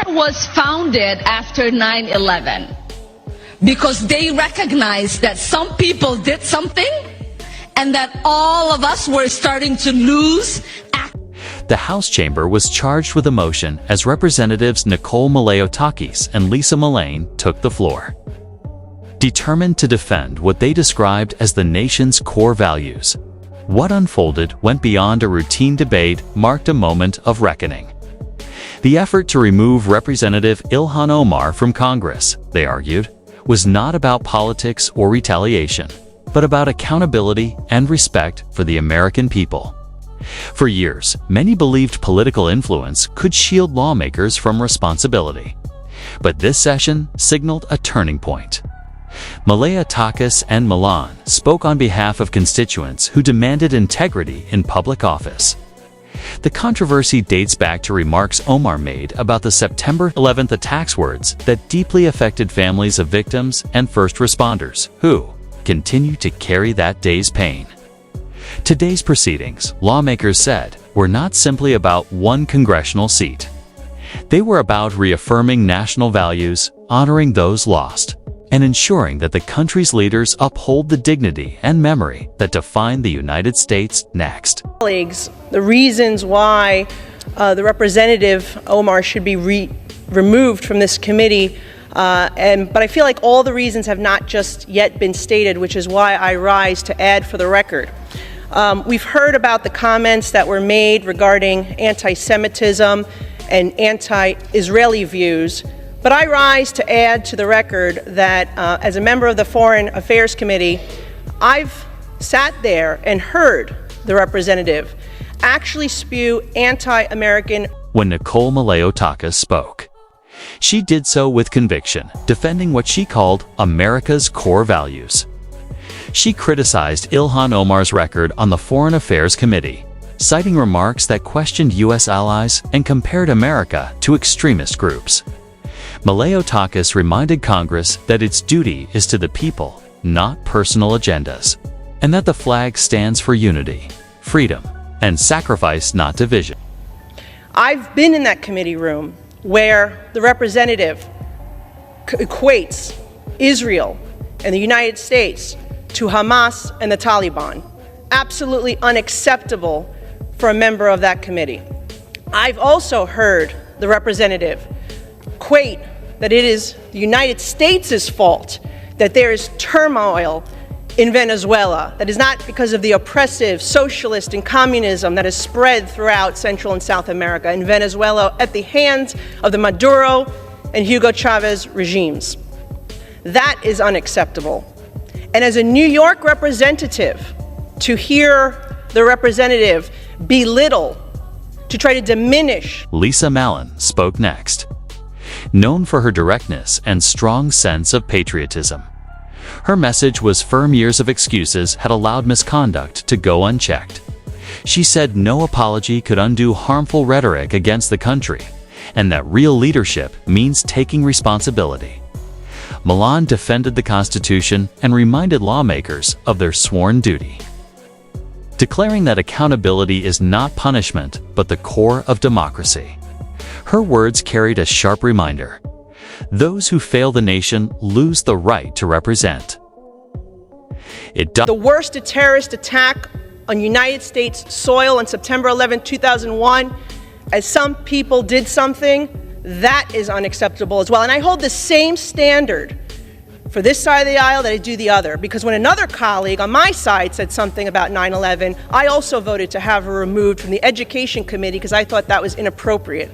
was founded after 9/11 because they recognized that some people did something and that all of us were starting to lose. The House chamber was charged with a motion as Representatives Nicole Malliotakis and Lisa McClain took the floor, determined to defend what they described as the nation's core values. What unfolded went beyond a routine debate, marked a moment of reckoning. The effort to remove Representative Ilhan Omar from Congress, they argued, was not about politics or retaliation, but about accountability and respect for the American people. For years, many believed political influence could shield lawmakers from responsibility. But this session signaled a turning point. Malliotakis and McClain spoke on behalf of constituents who demanded integrity in public office. The controversy dates back to remarks Omar made about the September 11th attacks, words that deeply affected families of victims and first responders who continue to carry that day's pain. Today's proceedings, lawmakers said, were not simply about one congressional seat. They were about reaffirming national values, honoring those lost, and ensuring that the country's leaders uphold the dignity and memory that define the United States next. Colleagues, the reasons why the Representative Omar should be removed from this committee, but I feel like all the reasons have not just yet been stated, which is why I rise to add for the record. We've heard about the comments that were made regarding anti-Semitism and anti-Israeli views, but I rise to add to the record that as a member of the Foreign Affairs Committee, I've sat there and heard the representative actually spew anti-American. When Nicole Malliotakis spoke, she did so with conviction, defending what she called America's core values. She criticized Ilhan Omar's record on the Foreign Affairs Committee, citing remarks that questioned U.S. allies and compared America to extremist groups. Malliotakis reminded Congress that its duty is to the people, not personal agendas, and that the flag stands for unity, freedom, and sacrifice, not division. I've been in that committee room where the representative equates Israel and the United States to Hamas and the Taliban. Absolutely unacceptable for a member of that committee. I've also heard the representative equate that it is the United States' fault that there is turmoil in Venezuela. That is not because of the oppressive socialist and communism that has spread throughout Central and South America and Venezuela at the hands of the Maduro and Hugo Chavez regimes. That is unacceptable. And as a New York representative, to hear the representative belittle, to try to diminish. Lisa McClain spoke next. Known for her directness and strong sense of patriotism, her message was firm. Years of excuses had allowed misconduct to go unchecked. She said no apology could undo harmful rhetoric against the country, and that real leadership means taking responsibility. McClain defended the Constitution and reminded lawmakers of their sworn duty, declaring that accountability is not punishment but the core of democracy. Her words carried a sharp reminder: those who fail the nation lose the right to represent. The worst terrorist attack on United States soil on September 11, 2001, as some people did something, that is unacceptable as well. And I hold the same standard for this side of the aisle that I do the other, because when another colleague on my side said something about 9/11, I also voted to have her removed from the Education Committee because I thought that was inappropriate.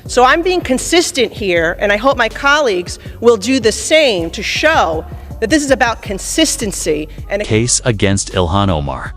So I'm being consistent here, and I hope my colleagues will do the same to show that this is about consistency. And a case against Ilhan Omar,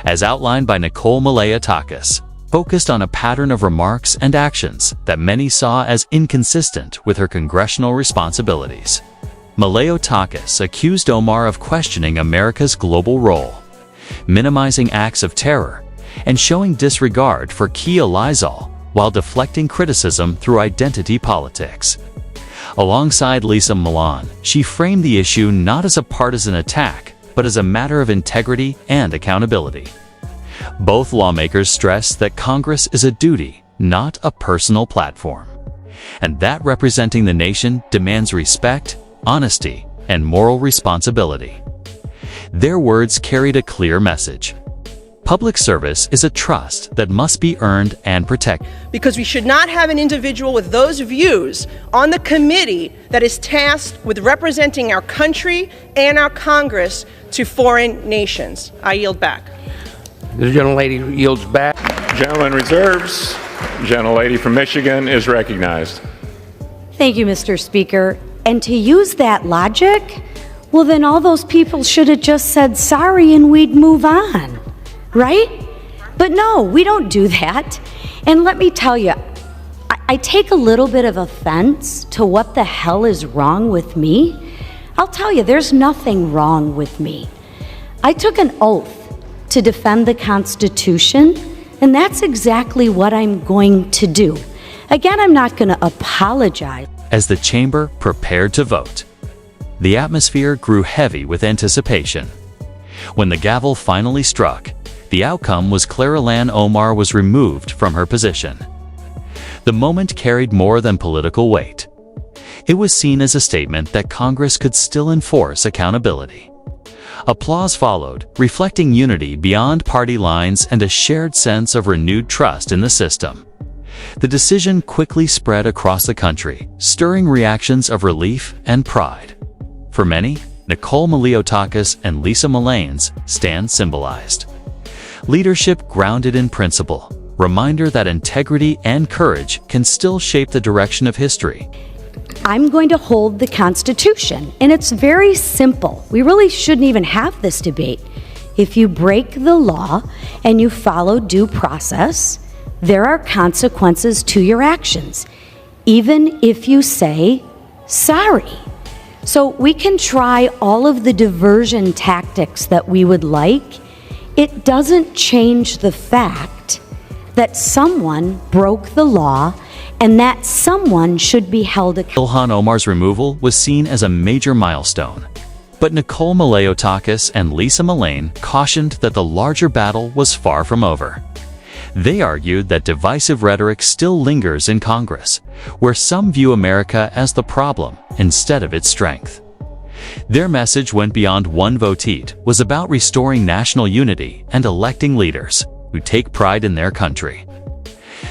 as outlined by Nicole Malliotakis, focused on a pattern of remarks and actions that many saw as inconsistent with her congressional responsibilities. Malliotakis accused Omar of questioning America's global role, minimizing acts of terror, and showing disregard for key allies, all while deflecting criticism through identity politics. Alongside Lisa McClain, she framed the issue not as a partisan attack, but as a matter of integrity and accountability. Both lawmakers stressed that Congress is a duty, not a personal platform. And that representing the nation demands respect, honesty, and moral responsibility. Their words carried a clear message. Public service is a trust that must be earned and protected. Because we should not have an individual with those views on the committee that is tasked with representing our country and our Congress to foreign nations. I yield back. The gentlelady yields back. Gentleman reserves. Gentlelady from Michigan is recognized. Thank you, Mr. Speaker. And to use that logic, well, then all those people should have just said sorry and we'd move on, right? But no, we don't do that. And let me tell you, I take a little bit of offense to what the hell is wrong with me. I'll tell you, there's nothing wrong with me. I took an oath to defend the Constitution, and that's exactly what I'm going to do. Again, I'm not going to apologize. As the chamber prepared to vote, the atmosphere grew heavy with anticipation. When the gavel finally struck, the outcome was Ilhan Omar was removed from her position. The moment carried more than political weight. It was seen as a statement that Congress could still enforce accountability. Applause followed, reflecting unity beyond party lines and a shared sense of renewed trust in the system. The decision quickly spread across the country, stirring reactions of relief and pride. For many, Nicole Malliotakis and Lisa McClain's stand symbolized leadership grounded in principle, reminder that integrity and courage can still shape the direction of history. I'm going to hold the Constitution, and it's very simple. We really shouldn't even have this debate. If you break the law and you follow due process, there are consequences to your actions, even if you say sorry. So we can try all of the diversion tactics that we would like. It doesn't change the fact that someone broke the law and that someone should be held accountable. Ilhan Omar's removal was seen as a major milestone. But Nicole Malliotakis and Lisa McClain cautioned that the larger battle was far from over. They argued that divisive rhetoric still lingers in Congress, where some view America as the problem instead of its strength. Their message went beyond one vote, was about restoring national unity and electing leaders who take pride in their country.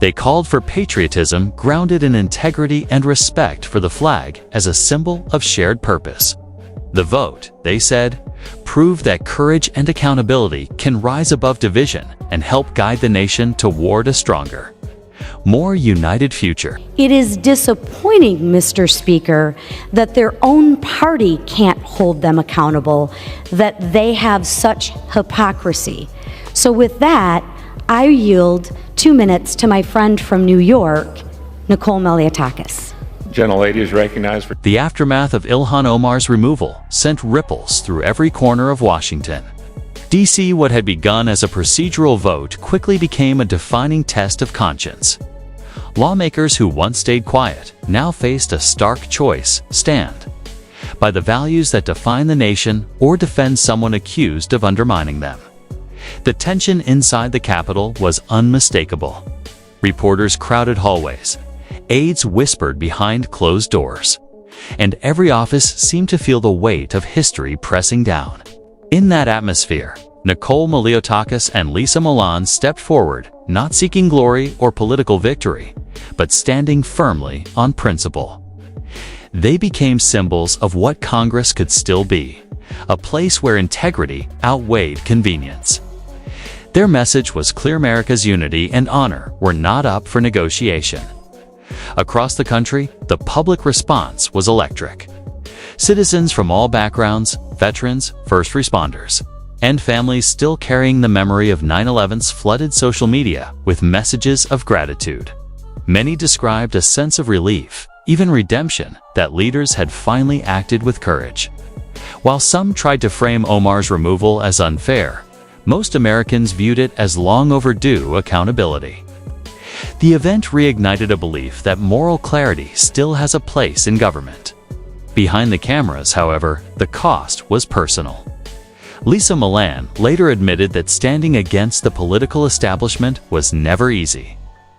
They called for patriotism grounded in integrity and respect for the flag as a symbol of shared purpose. The vote, they said, proved that courage and accountability can rise above division and help guide the nation toward a stronger, more united future. It is disappointing, Mr. Speaker, that their own party can't hold them accountable, that they have such hypocrisy. So with that, I yield 2 minutes to my friend from New York, Nicole Malliotakis. Gentlelady is recognized for... The aftermath of Ilhan Omar's removal sent ripples through every corner of Washington. D.C., what had begun as a procedural vote, quickly became a defining test of conscience. Lawmakers who once stayed quiet now faced a stark choice: stand by the values that define the nation or defend someone accused of undermining them. The tension inside the Capitol was unmistakable. Reporters crowded hallways. Aides whispered behind closed doors. And every office seemed to feel the weight of history pressing down. In that atmosphere, Nicole Malliotakis and Lisa McClain stepped forward, not seeking glory or political victory, but standing firmly on principle. They became symbols of what Congress could still be, a place where integrity outweighed convenience. Their message was clear: America's unity and honor were not up for negotiation. Across the country, the public response was electric. Citizens from all backgrounds, veterans, first responders, and families still carrying the memory of 9/11s flooded social media with messages of gratitude. Many described a sense of relief, even redemption, that leaders had finally acted with courage. While some tried to frame Omar's removal as unfair, most Americans viewed it as long overdue accountability. The event reignited a belief that moral clarity still has a place in government. Behind the cameras, however, the cost was personal. Lisa McClain later admitted that standing against the political establishment was never easy.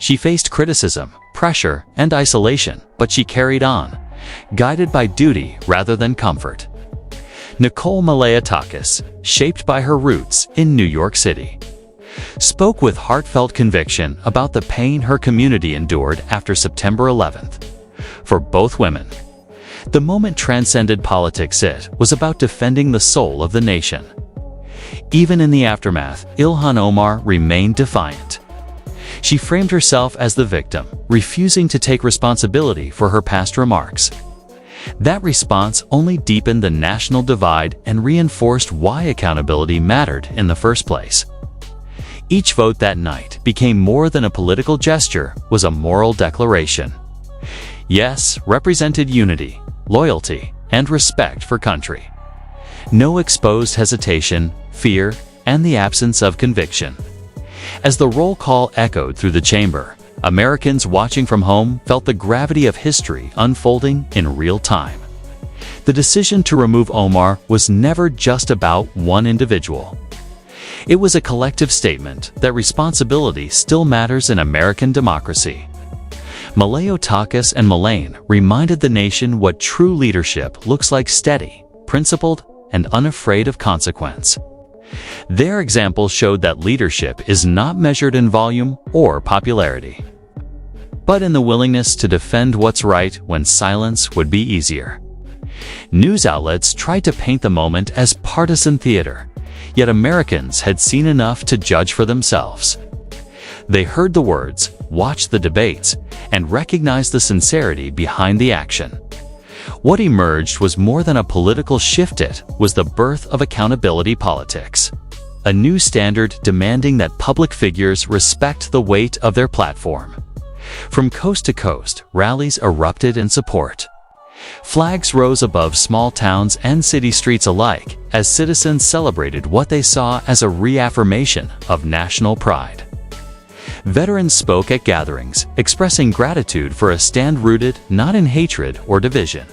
She faced criticism, pressure, and isolation, but she carried on, guided by duty rather than comfort. Nicole Malliotakis, shaped by her roots in New York City, spoke with heartfelt conviction about the pain her community endured after September 11th. For both women, the moment transcended politics. It was about defending the soul of the nation. Even in the aftermath, Ilhan Omar remained defiant. She framed herself as the victim, refusing to take responsibility for her past remarks. That response only deepened the national divide and reinforced why accountability mattered in the first place. Each vote that night became more than a political gesture, was a moral declaration. Yes, represented unity, loyalty, and respect for country. No exposed hesitation, fear, and the absence of conviction. As the roll call echoed through the chamber, Americans watching from home felt the gravity of history unfolding in real time. The decision to remove Omar was never just about one individual. It was a collective statement that responsibility still matters in American democracy. Malliotakis and McClain reminded the nation what true leadership looks like: steady, principled, and unafraid of consequence. Their example showed that leadership is not measured in volume or popularity, but in the willingness to defend what's right when silence would be easier. News outlets tried to paint the moment as partisan theater, yet Americans had seen enough to judge for themselves. They heard the words, watched the debates, and recognized the sincerity behind the action. What emerged was more than a political shift. It was the birth of accountability politics, a new standard demanding that public figures respect the weight of their platform. From coast to coast, rallies erupted in support. Flags rose above small towns and city streets alike as citizens celebrated what they saw as a reaffirmation of national pride. Veterans spoke at gatherings, expressing gratitude for a stand rooted not in hatred or division,